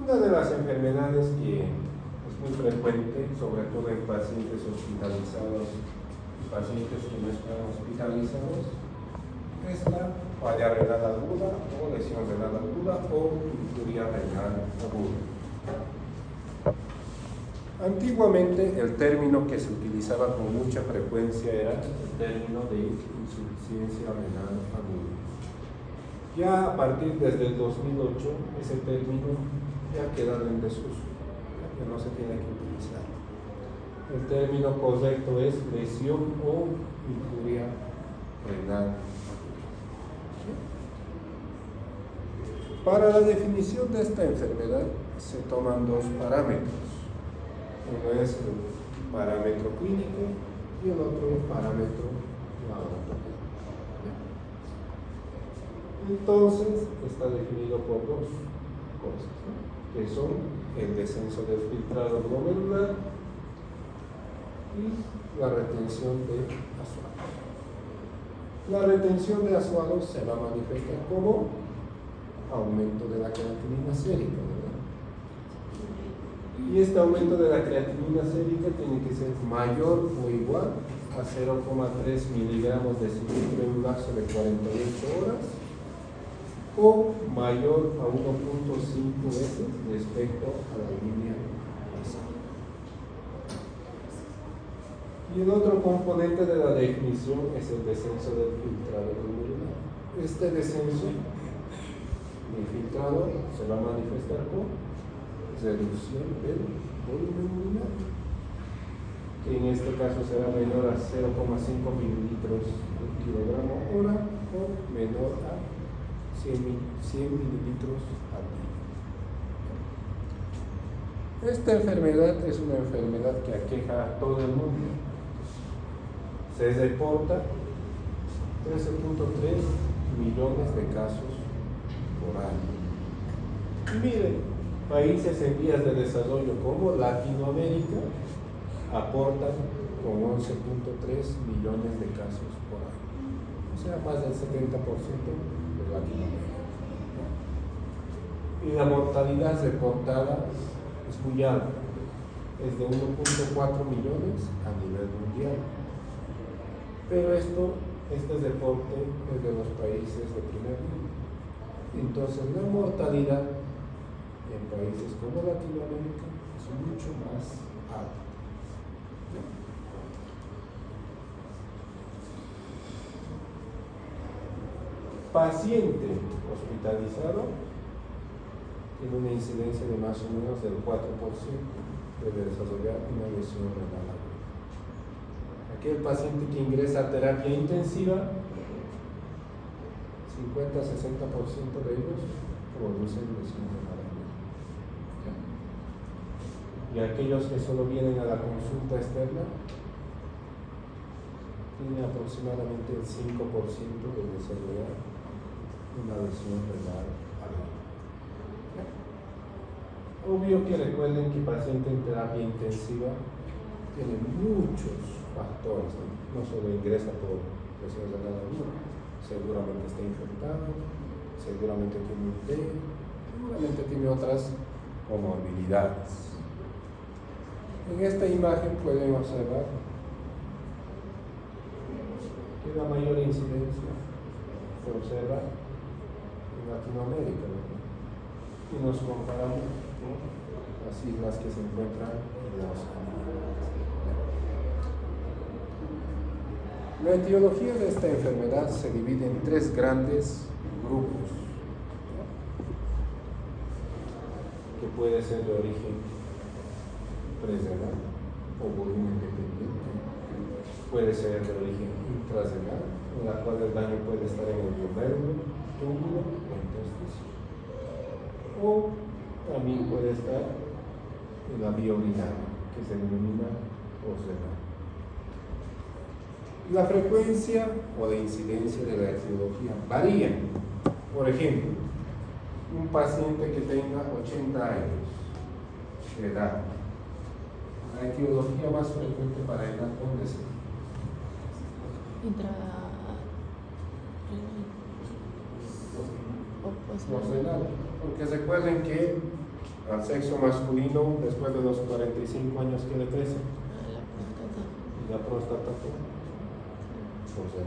Una de las enfermedades que es muy frecuente, sobre todo en pacientes hospitalizados y pacientes que no están hospitalizados, es la falla renal aguda o lesión renal aguda o injuria renal aguda. Antiguamente el término que se utilizaba con mucha frecuencia era el término de insuficiencia renal aguda. Ya a partir desde el 2008 ese término ya ha quedado en desuso, ya no se tiene que utilizar. El término correcto es lesión o injuria renal. Para la definición de esta enfermedad se toman dos parámetros. Uno es el parámetro clínico y el otro el parámetro laboratorio. Entonces está definido por dos cosas, ¿no? Que son el descenso del filtrado glomerular y la retención de azuaros. La retención de azuaros se va a manifestar como aumento de la creatinina sérica, ¿verdad? Y este aumento de la creatinina sérica tiene que ser mayor o igual a 0,3 miligramos de cilindro en un lapso de 48 horas o mayor a 1,5 veces respecto a la línea basal. Y el otro componente de la definición es el descenso del filtrado glomerular. Este descenso del filtrado se va a manifestar con reducción del volumen urinar, que en este caso será menor a 0,5 mililitros por kilogramo hora o menor a 100 mililitros al día. Esta enfermedad es una enfermedad que aqueja a todo el mundo. Se reporta 13.3 millones de casos por año. Y miren, países en vías de desarrollo como Latinoamérica aportan con 11.3 millones de casos por año. O sea, más del 70% de Latinoamérica. Y la mortalidad reportada es muy alta, es de 1.4 millones a nivel mundial. Pero este deporte es de los países de primer mundo. Entonces la mortalidad en países como Latinoamérica es mucho más alta. Paciente hospitalizado tiene una incidencia de más o menos del 4% de desarrollar una lesión renal aguda. Aquel paciente que ingresa a terapia intensiva, 50-60% de ellos producen lesión renal aguda. Y aquellos que solo vienen a la consulta externa tienen aproximadamente el 5% de desarrollar una lesión renal aguda. Obvio que recuerden que paciente en terapia intensiva tiene muchos factores, no solo ingresa por lesión renal aguda, seguramente está infectado, seguramente tiene un TEA, seguramente tiene otras comorbilidades. En esta imagen pueden observar que la mayor incidencia se observa en Latinoamérica, ¿no? Y nos comparamos con las islas que se encuentran en la Oceanía. La etiología de esta enfermedad se divide en tres grandes grupos, que puede ser de origen presrenal o volumen dependiente, puede ser de origen intrasrenal, en la cual el daño puede estar en el glomérulo, túbulo o intersticio, o también puede estar en la vía urinaria, que se denomina posrenal. La frecuencia o la incidencia de la etiología varía. Por ejemplo, un paciente que tenga 80 años de edad, la etiología más frecuente para él, ¿dónde se? Posrenal, porque recuerden que Al sexo masculino, después de los 45 años, ¿qué le crece? La próstata. La próstata, pues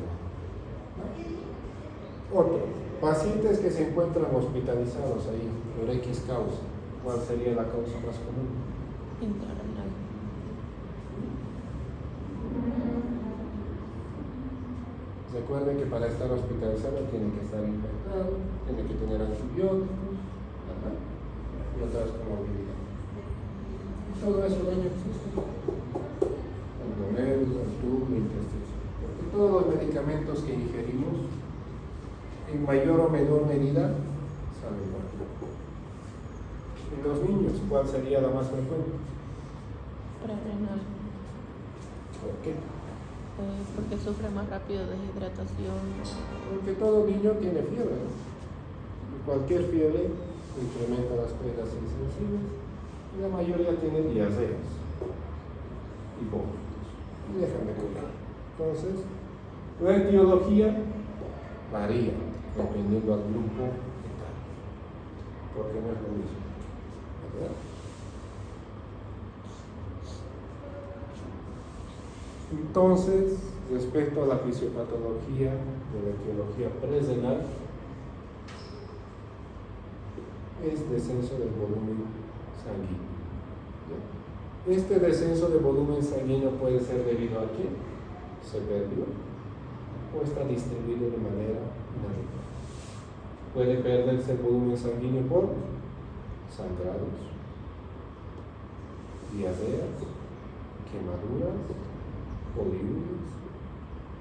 no. Otro, pacientes que se encuentran hospitalizados ahí por X causa, ¿cuál sería la causa más común? Intrarenal. Recuerden que para estar hospitalizado tiene que estar infectado, tiene que tener antibióticos, ¿verdad? Y otras comorbilidades. Todo eso daño existe. El glomérulo, el tubo, el intestino. Porque todos los medicamentos que ingerimos, en mayor o menor medida, salen mal. En los niños, ¿cuál sería la más frecuente? Prerenal. ¿Por qué? Porque sufre más rápido deshidratación. Porque todo niño tiene fiebre, ¿no? Y cualquier fiebre incrementa las pérdidas sensibles y la mayoría tiene diarreas y vómitos y dejan de comer. Entonces, la etiología varía dependiendo al grupo etario, porque no es lo mismo, ¿verdad? Entonces, respecto a la fisiopatología de la etiología presrenal, es descenso del volumen sanguíneo. ¿Ya? Este descenso de volumen sanguíneo puede ser debido a que se perdió o está distribuido de manera inadecuada. Puede perderse el volumen sanguíneo por sangrados, diarreas, quemaduras, poliurias,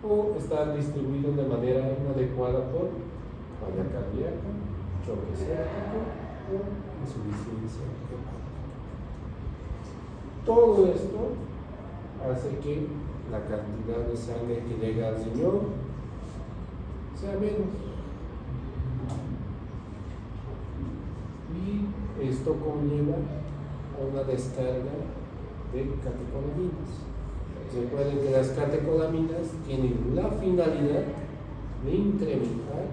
o estar distribuido de manera inadecuada por falla cardíaca, choque séptico o insuficiencia hepática. Todo esto hace que la cantidad de sangre que llega al riñón sea menos. Y esto conlleva a una descarga de catecolaminas. Recuerden que las catecolaminas tienen la finalidad de incrementar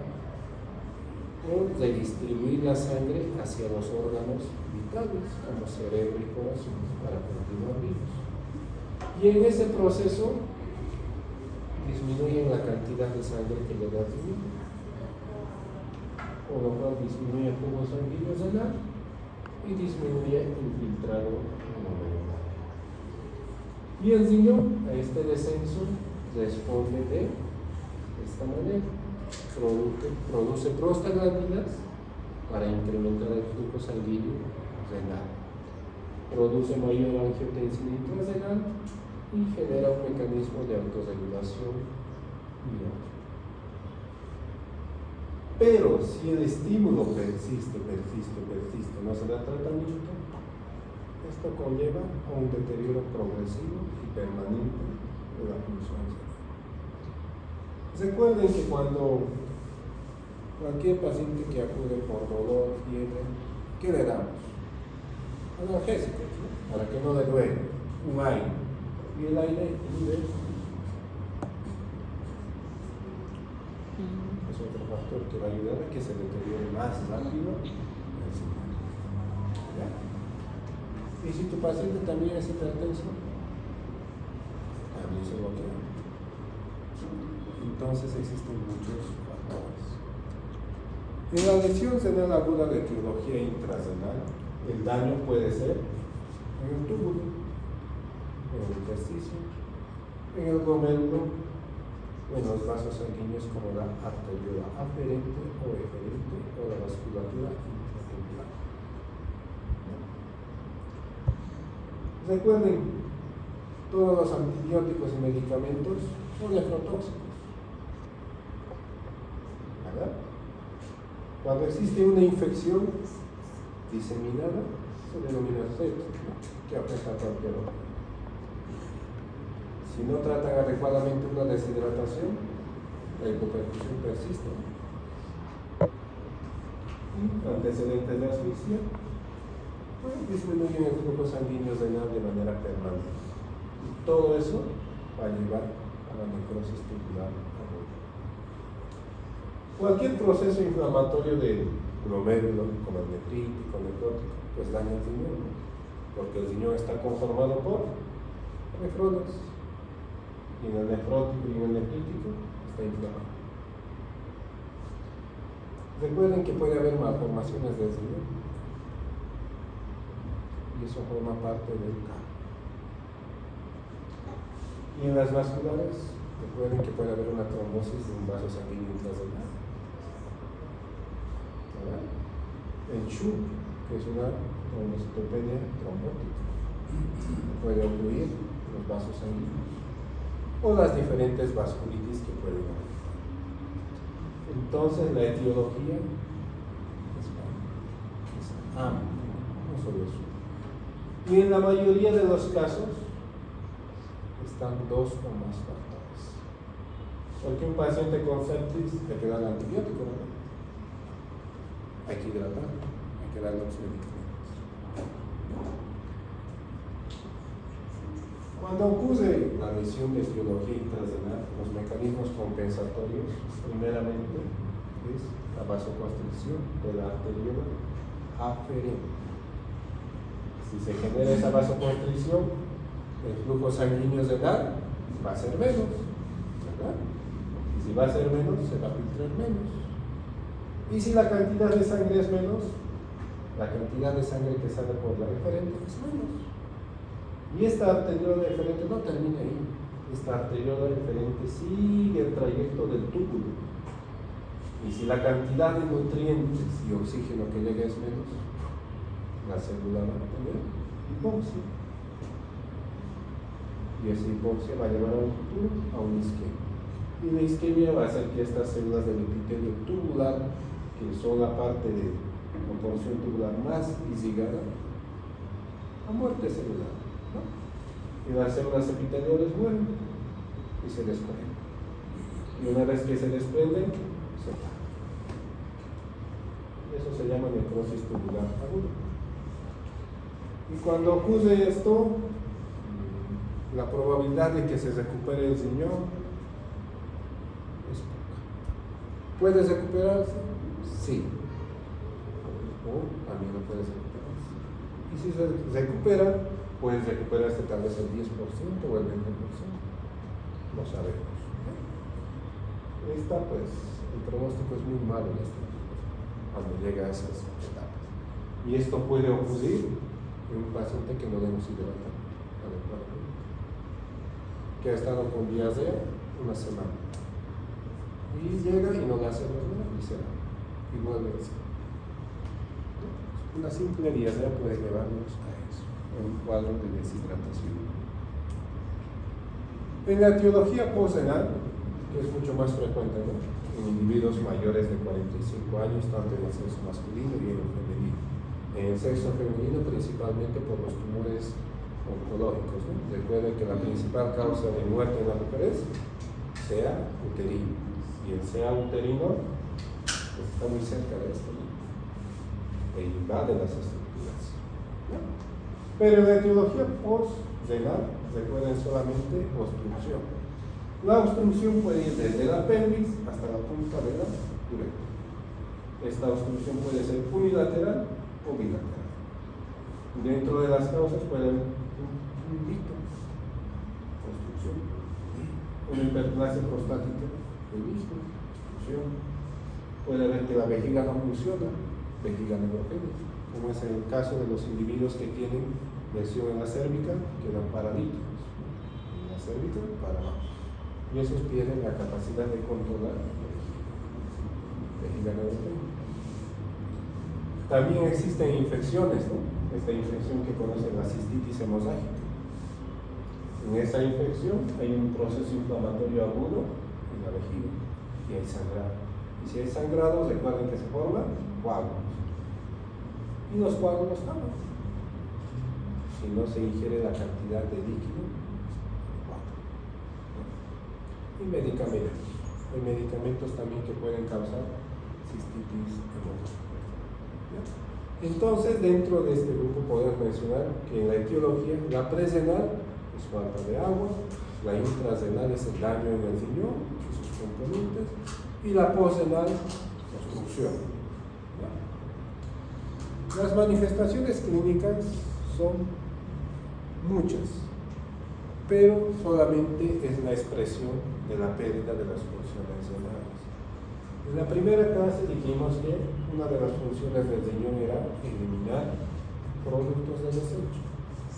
o redistribuir la sangre hacia los órganos vitales, como cerebro y corazón, para continuar vivos. Y en ese proceso disminuyen la cantidad de sangre que le da al riñón, con lo cual disminuye el flujo sanguíneo renal y disminuye el filtrado glomerular. Y el riñón a este descenso responde de esta manera: produce prostaglandinas para incrementar el flujo sanguíneo renal, produce mayor angiotensina intrarrenal y genera un mecanismo de autorregulación biológica. Pero si el estímulo persiste, no se da tratamiento, esto conlleva a un deterioro progresivo y permanente de la función cerebral. Recuerden que cuando cualquier paciente que acude por dolor, fiebre, ¿qué le damos? Analgésicos, ¿no? Para que no le duele, un aire. Y el aire libre es otro factor que va a ayudar a que se deteriore más rápido el sistema. ¿Ya? Y si tu paciente también es hipertenso, también se bloquea. Entonces existen muchos factores. En la lesión renal aguda de etiología intrarrenal, el daño puede ser en el túbulo, en el intersticio, en el glomérulo, en los vasos sanguíneos como la arteriola aferente o eferente o la vasculatura intratemporal. Recuerden, todos los antibióticos y medicamentos son nefrotóxicos, ¿verdad? Cuando existe una infección diseminada, se denomina sepsis, ¿no? Que afecta a cualquier órgano. Si no tratan adecuadamente una deshidratación, la hipoperfusión persiste. Antecedentes de asfixia, pues disminuyen el flujo sanguíneo renal de manera permanente. Y todo eso va a llevar a la necrosis tubular aguda. Cualquier proceso inflamatorio de glomérulo, como el nefrítico, necrótico, pues daña el riñón, ¿no? Porque el riñón está conformado por nefrones, y en el nefrótico y en el nefrítico está inflamado. Recuerden que puede haber malformaciones del riñón, y eso forma parte del cáncer. Y en las vasculares, recuerden que puede haber una trombosis de un vaso sanguíneo intracelular. El CHU, que es una trombocitopenia trombótica, puede ocurrir los vasos sanguíneos o las diferentes vasculitis que pueden haber. Entonces, la etiología es amplia, no solo eso. Y en la mayoría de los casos están dos o más factores. Porque un paciente con sepsis hay que darle antibiótico, ¿no? Hay que hidratar, hay que darle los medicamentos. Cuando ocurre la lesión de etiología intrarenal, los mecanismos compensatorios, primeramente, es la vasoconstricción de la arteriola aferente. Si se genera esa vasoconstricción, el flujo sanguíneo renal va a ser menos, ¿verdad? Y si va a ser menos, se va a filtrar menos. Y si la cantidad de sangre es menos, la cantidad de sangre que sale por la referente es menos. Y esta arteriola deferente no termina ahí. Esta arteriola deferente sigue el trayecto del túbulo. Y si la cantidad de nutrientes y oxígeno que llega es menos, la célula va a tener hipoxia. Y esa hipoxia va a llevar a un futuro a una isquemia. Y la isquemia va a hacer que estas células del epitelio tubular, que son la parte de la porción tubular más lisigada, a muerte celular, ¿no? Y las células epiteliales mueren y se desprenden. Y una vez que se desprenden, se paran. Eso se llama necrosis tubular aguda. Y cuando ocurre esto, la probabilidad de que se recupere el riñón es poca. ¿Puede recuperarse? Sí. O también no puede recuperarse. Y si se recupera, puede recuperarse tal vez el 10% o el 20%. No sabemos. El pronóstico es muy malo en cuando llega a esas etapas. Y esto puede ocurrir en un paciente que no le hemos hidratado adecuadamente, que ha estado con diarrea una semana y llega y no le hacemos nada y se va y vuelve a ser. Una simple diarrea puede llevarnos a eso, a un cuadro de deshidratación. En la etiología postrenal, que es mucho más frecuente, ¿no?, en individuos mayores de 45 años, tanto en el sexo masculino y en el femenino. En el sexo femenino principalmente por los tumores oncológicos, ¿no? Recuerden que la principal causa de muerte en las mujeres sea uterino, y el sea uterino pues, está muy cerca de esto, ¿no?, e invade las estructuras, ¿no? Pero en la etiología post-renal recuerden solamente obstrucción. La obstrucción puede ir desde la pelvis hasta la punta de la uretra. Esta obstrucción puede ser unilateral o bilateral. Dentro de las causas puede haber un mito, obstrucción, una hiperplasia prostática, el mismo, obstrucción. Puede haber que la vejiga no funciona, vejiga neurogénica, como es el caso de los individuos que tienen lesión en la cérvica, quedan paralíticos, en la cérvica para abajo, y esos pierden la capacidad de controlar la vejiga neurogénica. También existen infecciones, ¿no? Esta infección que conocen la cistitis hemorrágica. En esa infección hay un proceso inflamatorio agudo en la vejiga y hay sangrado. Y si hay sangrado, recuerden que se forman coágulos. Y los coágulos tapan. Si no se ingiere la cantidad de líquido adecuada. Y medicamentos. Hay medicamentos también que pueden causar cistitis hemorrágica. Entonces, dentro de este grupo podemos mencionar que en la etiología, la presrenal es falta de agua, la intrarrenal es el daño en el riñón y sus componentes, y la postrenal, obstrucción. Las manifestaciones clínicas son muchas, pero solamente es la expresión de la pérdida de las funciones renales. En la primera clase dijimos que una de las funciones del riñón era eliminar productos de desecho,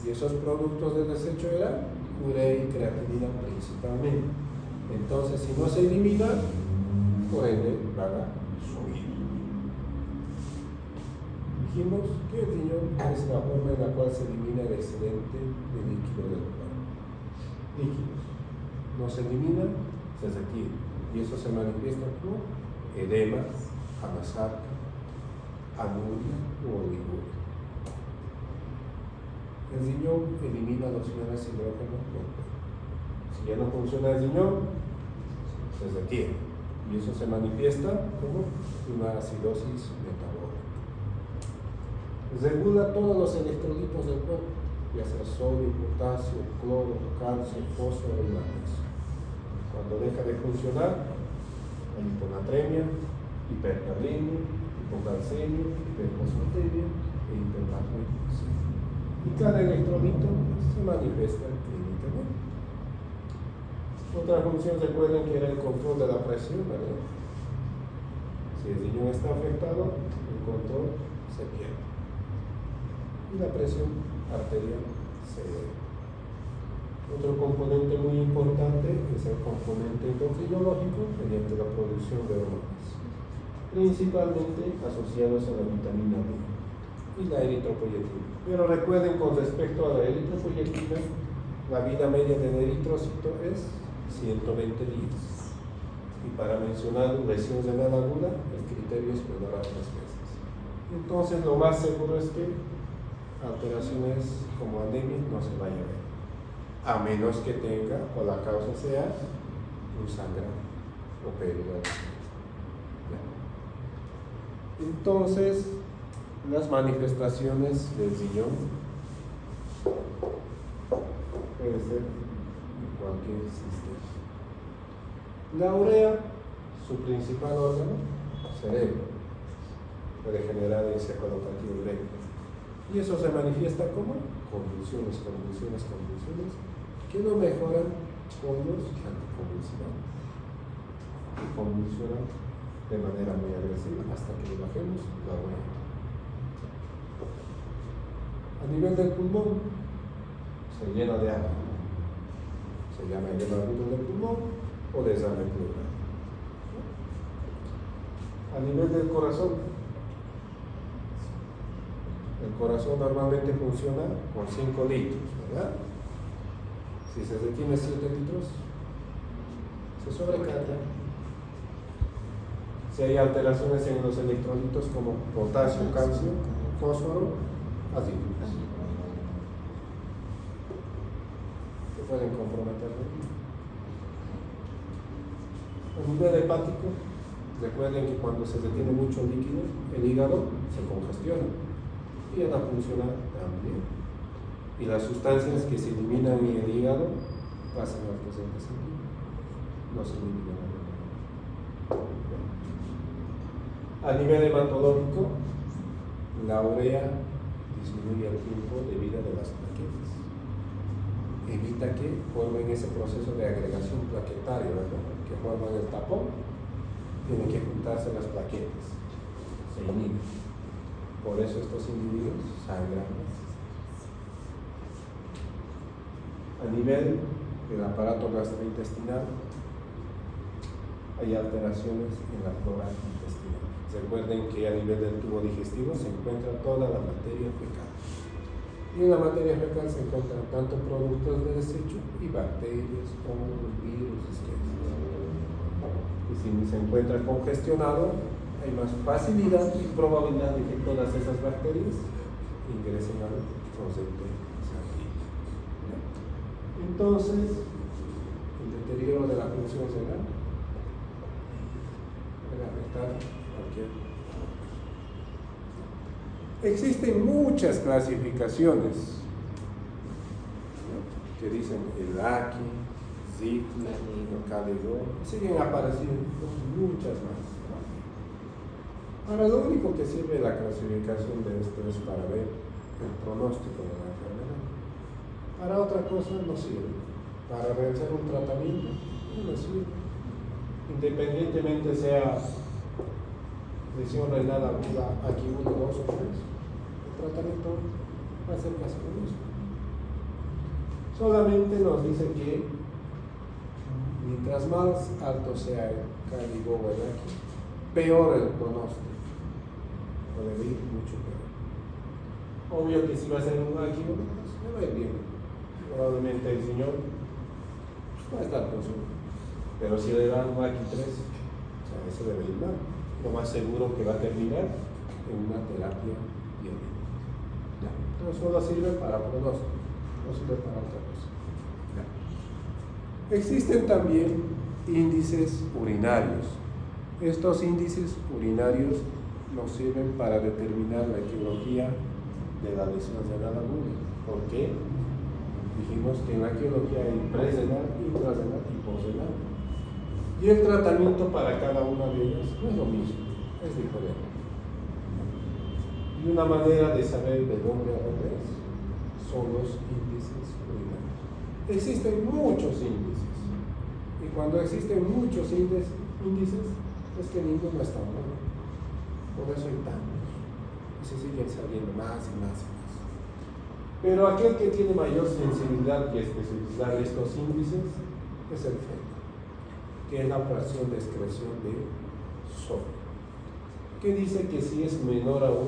y esos productos de desecho eran urea y creatinina principalmente. Entonces, si no se elimina, por ende van a subir. Dijimos que el riñón es la forma en la cual se elimina el excedente de líquido del cuerpo. Líquidos. No se elimina, se retira. Y eso se manifiesta como edema, amasarca, anuria o oliguria. El riñón elimina los iones hidrógeno del cuerpo. Si ya no funciona el riñón, se retira. Y eso se manifiesta como una acidosis metabólica. Regula todos los electrolitos del cuerpo, ya sea sodio, potasio, cloro, calcio, fósforo y magnesio. Cuando deja de funcionar, hay hiponatremia, hipercalemia, hipocalcemia, hiperfosfatemia e hipermagnesia. Y cada electrolito se manifiesta clínicamente. Otra función, recuerden que era el control de la presión, ¿verdad? Si el riñón está afectado, el control se pierde. Y la presión arterial se eleva. Otro componente muy importante es el componente endocrinológico mediante la producción de hormonas, principalmente asociados a la vitamina D y la eritropoyetina. Pero recuerden, con respecto a la eritropoyetina, la vida media del eritrocito es 120 días. Y para mencionar lesión renal aguda, el criterio es menor a 3 meses. Entonces, lo más seguro es que alteraciones como anemia no se vaya a ver, a menos que tenga o la causa sea un sangrado o pérdida de sangre. Entonces, las manifestaciones del riñón pueden ser en cualquier sistema. La urea, su principal órgano, cerebro, puede generar encefalopatía ureica. Y eso se manifiesta como convulsiones, que no mejoran con los anticonvulsivantes. Y convulsionan de manera muy agresiva hasta que le bajemos la urea. A nivel del pulmón, se llena de agua. Se llama edema agudo del pulmón o desarme pleural. A nivel del corazón, el corazón normalmente funciona con 5 litros, ¿verdad? Si se retiene 7 litros, se sobrecarga. Si hay alteraciones en los electrolitos como potasio, calcio, fósforo, así. Se pueden comprometer. A nivel hepático, recuerden que cuando se retiene mucho líquido, el hígado se congestiona y ya no funciona tan bien. Y las sustancias que se eliminan en el hígado pasan al presente sanguíneo, no se eliminan. A nivel hematológico, la urea disminuye el tiempo de vida de las plaquetas. Evita que formen ese proceso de agregación plaquetaria, ¿verdad? Que forman el tapón, tienen que juntarse las plaquetas, se inhiben. Por eso estos individuos sangran. A nivel del aparato gastrointestinal, hay alteraciones en la flora intestinal. Recuerden que a nivel del tubo digestivo se encuentra toda la materia fecal. Y en la materia fecal se encuentran tanto productos de desecho y bacterias, hongos, virus, esquejes. Y si se encuentra congestionado, hay más facilidad y probabilidad de que todas esas bacterias ingresen al torrente sanguíneo. Entonces, el deterioro de la función renal puede afectar cualquier. Existen muchas clasificaciones, ¿no?, que dicen el ACI, ZIFLI, CALEDO, siguen apareciendo muchas más, ¿no? Para lo único que sirve la clasificación de esto es para ver el pronóstico de la enfermedad. Para otra cosa no sirve. Para realizar un tratamiento no le sirve. Independientemente sea lesión renal aguda aquí 1, 2 o 3, el tratamiento va a ser casi lo mismo. Solamente nos dice que mientras más alto sea el Cali-GO o el Aki, peor el pronóstico. Puede ir mucho peor. Obvio que si va a ser un Aki, pues me va a ir bien. Probablemente el señor va a estar con su. Pero si le dan un Aki 3, o sea, eso debe ir mal. Lo más seguro que va a terminar en una terapia biológica. Entonces solo sirve para pronóstico, no sirve para otra cosa. Existen también índices urinarios. Estos índices urinarios nos sirven para determinar la etiología de la lesión renal aguda. ¿Por qué? Dijimos que en la etiología hay presrenal, intrasrenal y posrenal. Y el tratamiento para cada una de ellas no es lo mismo, es diferente. Y una manera de saber de dónde a dónde es son los índices urinarios. Existen muchos índices. Y cuando existen muchos índices, es que ninguno está bueno. Por eso hay tantos. Y se siguen saliendo más y más y más. Pero aquel que tiene mayor sensibilidad y especificidad de estos índices es el FENA, que es la fracción de excreción de sodio, que dice que si es menor a 1,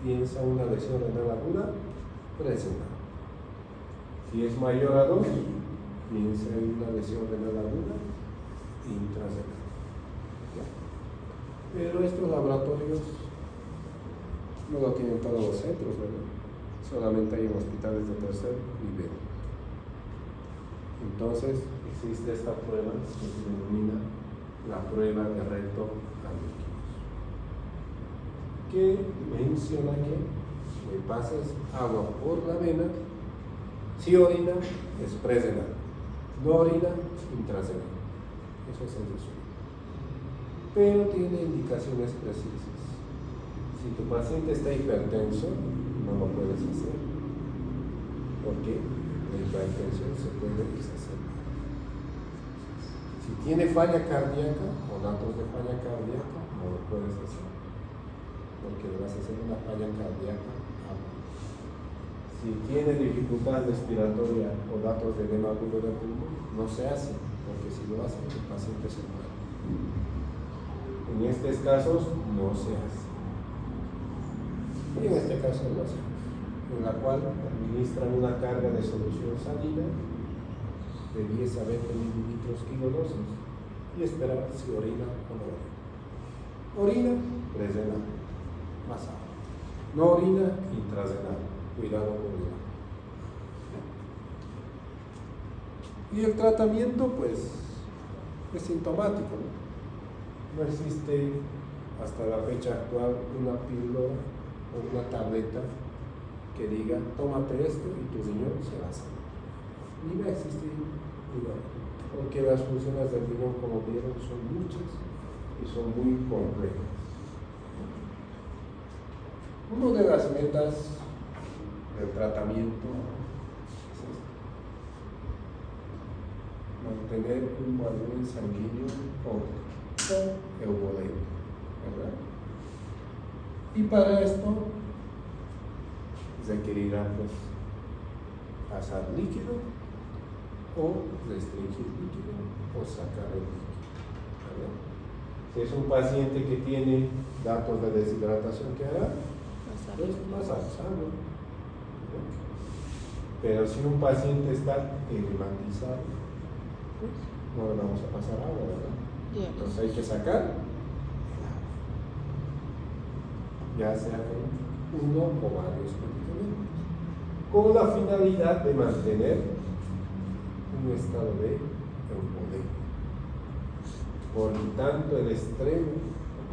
piensa una lesión renal aguda presrenal. Si es mayor a 2, piensa en una lesión renal aguda intrasrenal. Pero estos laboratorios no lo tienen todos los centros, ¿verdad? Solamente hay en hospitales de tercer nivel. Entonces existe esta prueba que se denomina la prueba de recto a líquidos, que menciona que le pasas agua por la vena. Si orina es presrenal, no orina intrasrenal. Eso es el resumen. Pero tiene indicaciones precisas. Si tu paciente está hipertenso, no lo puedes hacer. ¿Por qué? La hipertensión se puede exacerbar. Si tiene falla cardíaca o datos de falla cardíaca, no lo puedes hacer. Porque le vas a hacer una falla cardíaca. Si tiene dificultad respiratoria o datos de edema agudo de pulmón, no se hace, porque si lo hace, el paciente se muere. En estos casos, no se hace. Y en este caso lo hacemos, en la cual administran una carga de solución salina de 10 a 20 mililitros kilodosis y esperar si orina o no orina. Orina, presrenal, más agua. No orina, intrasrenal. Cuidado con eso. Y el tratamiento, pues, es sintomático, ¿no? No existe hasta la fecha actual una píldora o una tableta que diga, tómate esto y tu riñón se va a sanar. Ni va a existir, porque las funciones del riñón, como vieron, son muchas y son muy complejas. Una de las metas del tratamiento es mantener un volumen sanguíneo óptimo o euvolemia, ¿verdad? Y para esto requerirá pues pasar líquido o restringir líquido o sacar el líquido, ¿verdad? Si es un paciente que tiene datos de deshidratación, ¿qué hará? Pues pasar sangre. Pero si un paciente está edematizado, pues no le vamos a pasar agua, ¿verdad? Entonces hay que sacar el agua, ya sea con uno o varios medicamentos, con la finalidad de mantener un estado de euvolemia. Por lo tanto, el extremo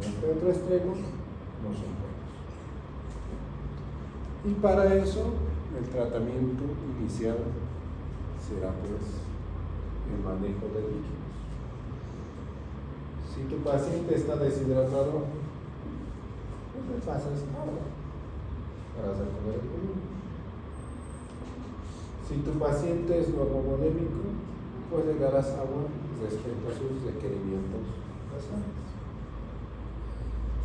como este otro extremo no son buenos. Y para eso el tratamiento inicial será pues el manejo de líquidos. Si tu paciente está deshidratado, pues le pasas agua para sacar el volumen. Si tu paciente es normovolémico, pues le darás agua respecto a sus requerimientos basales.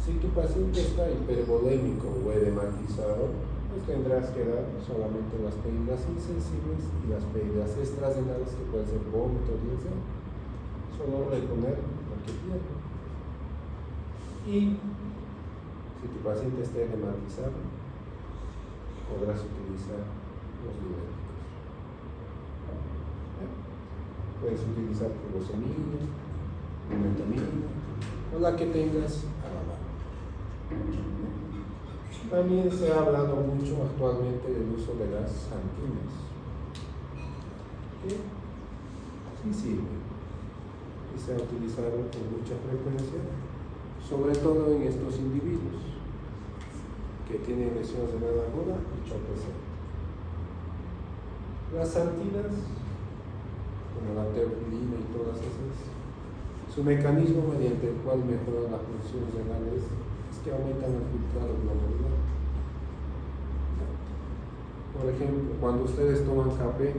Si tu paciente está hipervolémico o edematizado, pues tendrás que dar solamente las pérdidas insensibles y las pérdidas extrarenales, que pueden ser vómito, diarrea. Solo reponer lo que pierde. Y si tu paciente está edematizado, podrás utilizar los diuréticos. Puedes utilizar furosemida, metamina o la que tengas a la mano. También se ha hablado mucho actualmente del uso de las santinas, que sí sirven y se ha utilizado con mucha frecuencia, sobre todo en estos individuos que tienen lesiones de la aguda y choque septo. Las santinas, como la teofilina y todas esas, su mecanismo mediante el cual mejoran las funciones renales es que aumentan el filtrado glomerular. Por ejemplo, cuando ustedes toman café,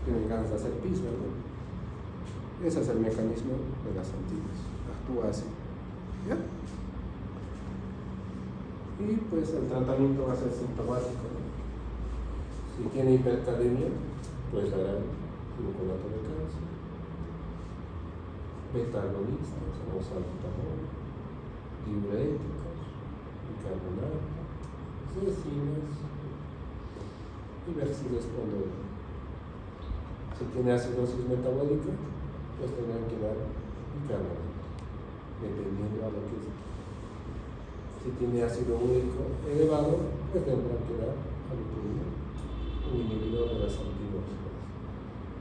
tienen ganas de hacer pis, ¿verdad? Ese es el mecanismo de las santinas, actúa así. ¿Ya? Y pues el tratamiento va a ser sintomático, ¿no? Si tiene hipercalemia, pues darán gluconato de calcio, beta-agonistas o salbutamol, diuréticos, bicarbonato, resinas, y ver si responde. Si tiene acidosis metabólica, pues tendrán que dar bicarbonato, dependiendo a lo que es. Si tiene ácido úrico elevado, pues tendrán que dar alutamina, un inhibidor de las antióxidas.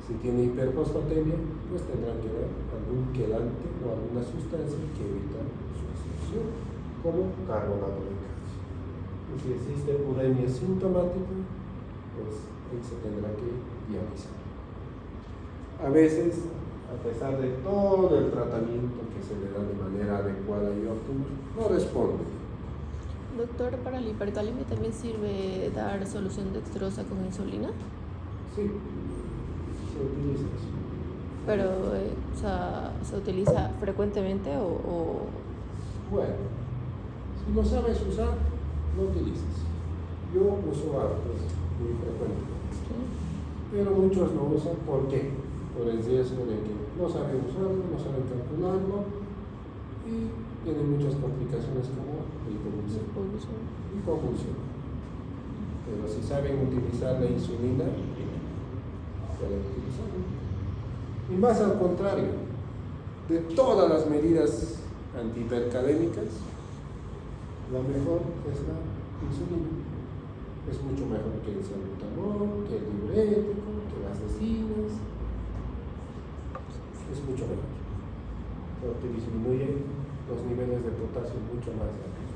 Si tiene hiperfosfatemia, pues tendrán que dar algún quelante o alguna sustancia que evita su absorción, como carbonato de calcio. Y si existe uremia sintomática, pues ahí se tendrá que dializar. A veces, a pesar de todo el tratamiento que se le da de manera adecuada y óptima, no responde. Doctor, ¿para la hipercalemia también sirve dar solución dextrosa con insulina? Sí, se utiliza eso. Pero, o sea, ¿se utiliza frecuentemente o...? Bueno, si lo sabes usar, lo utilizas. Yo uso harto, muy frecuente. ¿Sí? Pero muchos lo usan, ¿por qué? Por el riesgo de que no saben usarlo, no saben calcularlo y tienen muchas complicaciones como hipoglucemia y convulsión. Pero si saben utilizar la insulina, pueden utilizarlo. Y más al contrario, de todas las medidas antihipercalémicas, la mejor es la insulina. Es mucho mejor que el salbutamol, que el diurético, que las resinas. Es mucho mejor, porque disminuye los niveles de potasio mucho más rápido.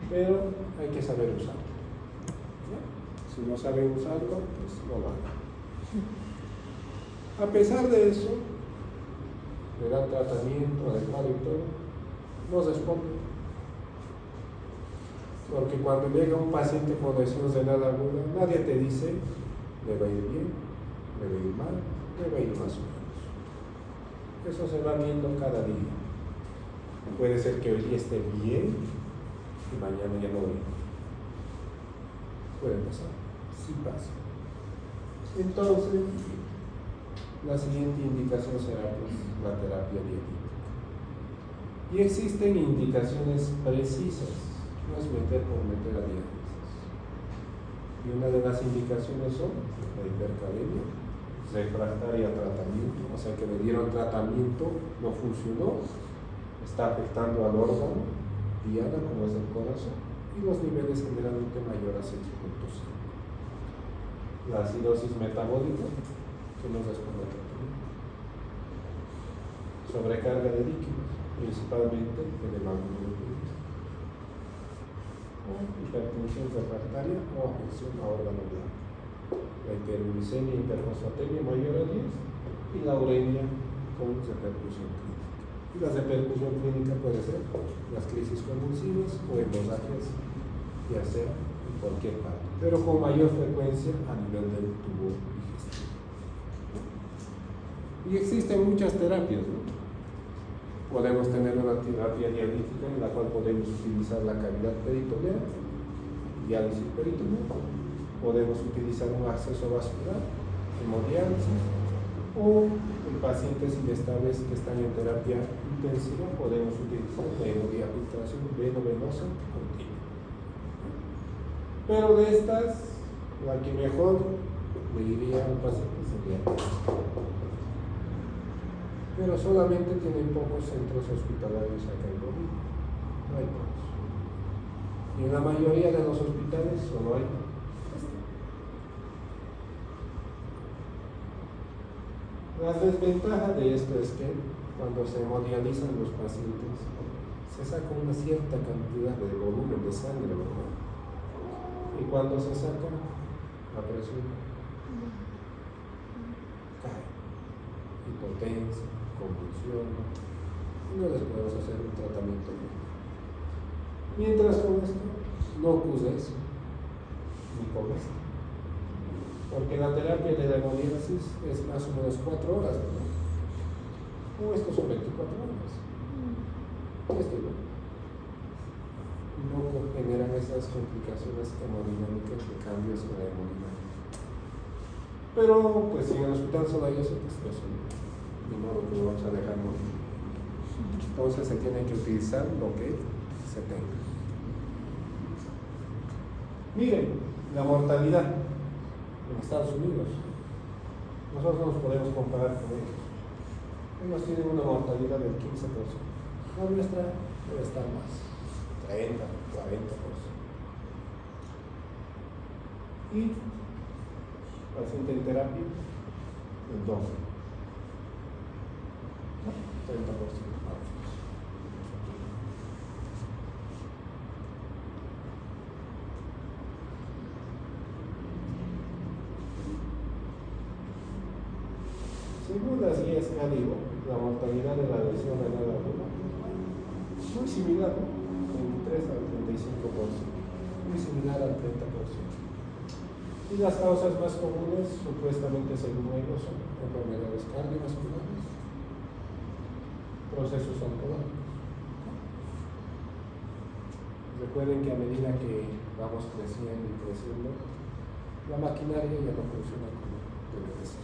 Pero hay que saber usarlo. ¿Ya? Si no saben usarlo, pues no lo hagan. A pesar de eso, le dan tratamiento adecuado y todo, no responde. Porque cuando llega un paciente con lesiones renal aguda, nadie te dice, le va a ir bien, le va a ir mal, le va a ir más o menos. Eso se va viendo cada día. Puede ser que hoy día esté bien y mañana ya no venga. Puede pasar, sí pasa. Entonces, la siguiente indicación será pues, la terapia dialítica. Y existen indicaciones precisas, no es meter por meter a diálisis. Y una de las indicaciones son la hipercalemia, refractaria a tratamiento, o sea que le dieron tratamiento, no funcionó, está afectando al órgano diana como es el corazón y los niveles generalmente mayor a 6.5. La acidosis metabólica que no responde al tratamiento. Sobrecarga de líquidos, principalmente el hematoglobina. O hipertensión refractaria o afección a órgano blanco. La hiperuricemia y hiperfosfatemia mayor a 10 y la uremia con repercusión clínica. Y la repercusión clínica puede ser las crisis convulsivas o hemorragias, ya sea en cualquier parte, pero con mayor frecuencia a nivel del tubo digestivo. Y existen muchas terapias, ¿no? Podemos tener una terapia dialítica en la cual podemos utilizar la cavidad peritoneal, diálisis peritoneal, podemos utilizar un acceso vascular, hemodiálisis, o en pacientes inestables que están en terapia intensiva podemos utilizar la hemodiafiltración veno-venosa continua. Pero de estas, la que mejor le iría al paciente sería esta. Pero solamente tienen pocos centros hospitalarios acá en Bolivia, no hay pocos. Y en la mayoría de los hospitales solo hay esta. La desventaja de esto es que cuando se hemodializan los pacientes se saca una cierta cantidad de volumen de sangre, ¿verdad? Y cuando se saca, la presión cae, hipotensa, convulsión, y no les podemos hacer un tratamiento médico. Mientras con esto no ocurre eso, ni con esto. Porque la terapia de la hemodiálisis es más o menos 4 horas, ¿no? O estos son 24 horas. Esto no generan esas complicaciones hemodinámicas de cambios en la hemodinámica. Pero, pues, si en el hospital solo hay eso, pues eso ni modo que lo vamos a dejar morir. Entonces, se tiene que utilizar lo que se tenga. Miren, la mortalidad en Estados Unidos, nosotros nos podemos comparar con ellos. Ellos tienen una mortalidad del 15%. La nuestra debe estar más, 30, 40%. Y paciente en terapia, el doble, 30%. Según las guías que digo, la mortalidad de la lesión renal aguda es muy similar, ¿no? 23 al 35%, muy similar al 30%. Y las causas más comunes, supuestamente según ellos, son enfermedades cardiovasculares, procesos oncológicos. Recuerden que a medida que vamos creciendo y creciendo, la maquinaria ya no funciona como debe de ser.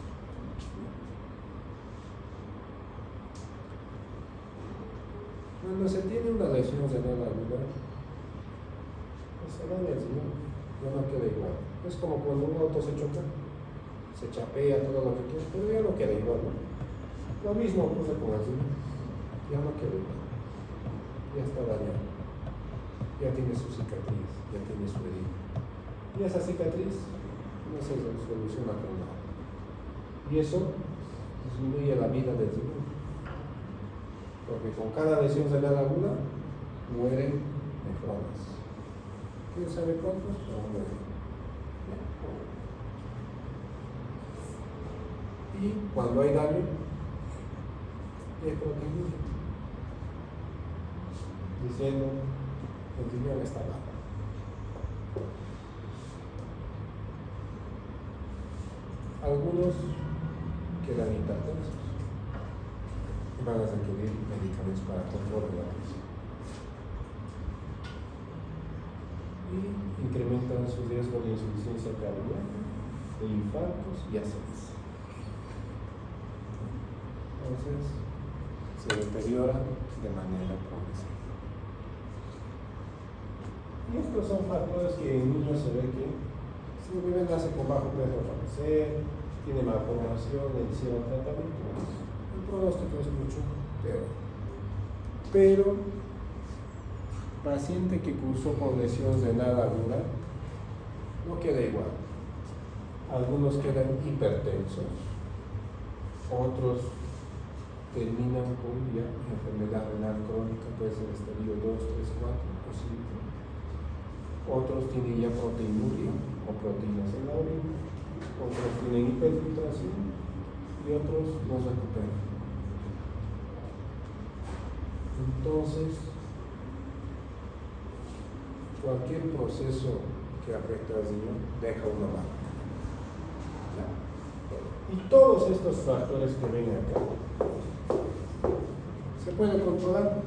Cuando se tiene una lesión renal aguda, pues se daña el riñón, ya no queda igual. Es como cuando un auto se choca, se chapea todo lo que quiera, pero ya no queda igual, ¿no? Lo mismo ocurre con el riñón, ya no queda igual, ya está dañado, ya tiene su cicatriz, ya tiene su herida. Y esa cicatriz no se soluciona con nada. Y eso disminuye la vida del riñón. Porque con cada lesión renal aguda mueren nefrones. ¿Quién sabe cuántos? No mueren. Y cuando hay daño, es proteinuria, diciendo que el riñón está mal. Algunos quedan hipertensos y van a requerir medicamentos para control de la presión. Y incrementan su riesgo de insuficiencia cardíaca, de infartos y ACVs. Entonces, se deteriora de manera progresiva. Y estos son factores que en niños se ve que si el bebé nace con bajo peso aparecer, tiene malformación, le hicieron tratamiento, el pronóstico es mucho peor. Pero paciente que cursó con lesión renal aguda no queda igual. Algunos quedan hipertensos, otros terminan con ya enfermedad renal crónica, puede ser estadio 2, 3, 4 o 5. Otros tienen ya proteinuria o proteínas en la orina, otros tienen hiperfiltración y otros no se recuperan. Entonces, cualquier proceso que afecta al riñón deja una marca. Y todos estos factores que ven acá se pueden controlar.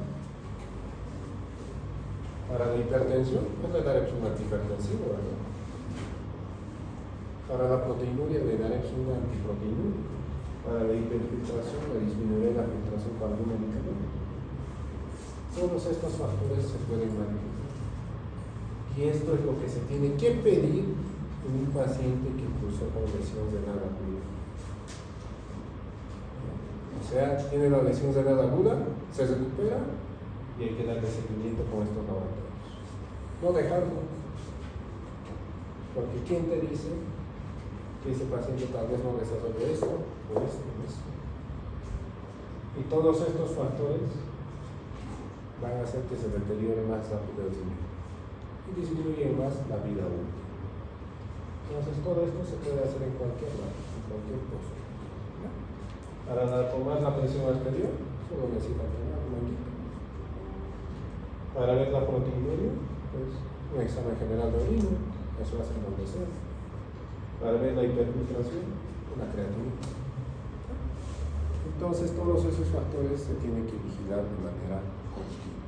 Para la hipertensión, pues le daremos un antihipertensivo, ¿verdad? Para la proteinuria le daremos un antiproteinúrico. Para la hiperfiltración le disminuirá la filtración con algún medicamento. Todos estos factores se pueden manipular. Y esto es lo que se tiene que pedir en un paciente que cursó con lesión renal aguda. O sea, tiene la lesión renal aguda, se recupera y hay que darle seguimiento con estos laboratorios. No dejarlo. Porque ¿quién te dice que ese paciente tal vez no desarrolle esto o esto o esto? Y todos estos factores van a hacer que se deteriore más rápido el riñón y disminuye más la vida útil. Entonces todo esto se puede hacer en cualquier lado, en cualquier cosa. Para tomar la presión arterial solo necesita tomar un manguito. Para ver la proteinuria, pues un examen general de orina, eso hace donde sea. Para ver la hiperfiltración, una creatinina. Entonces todos esos factores se tienen que vigilar de manera continua.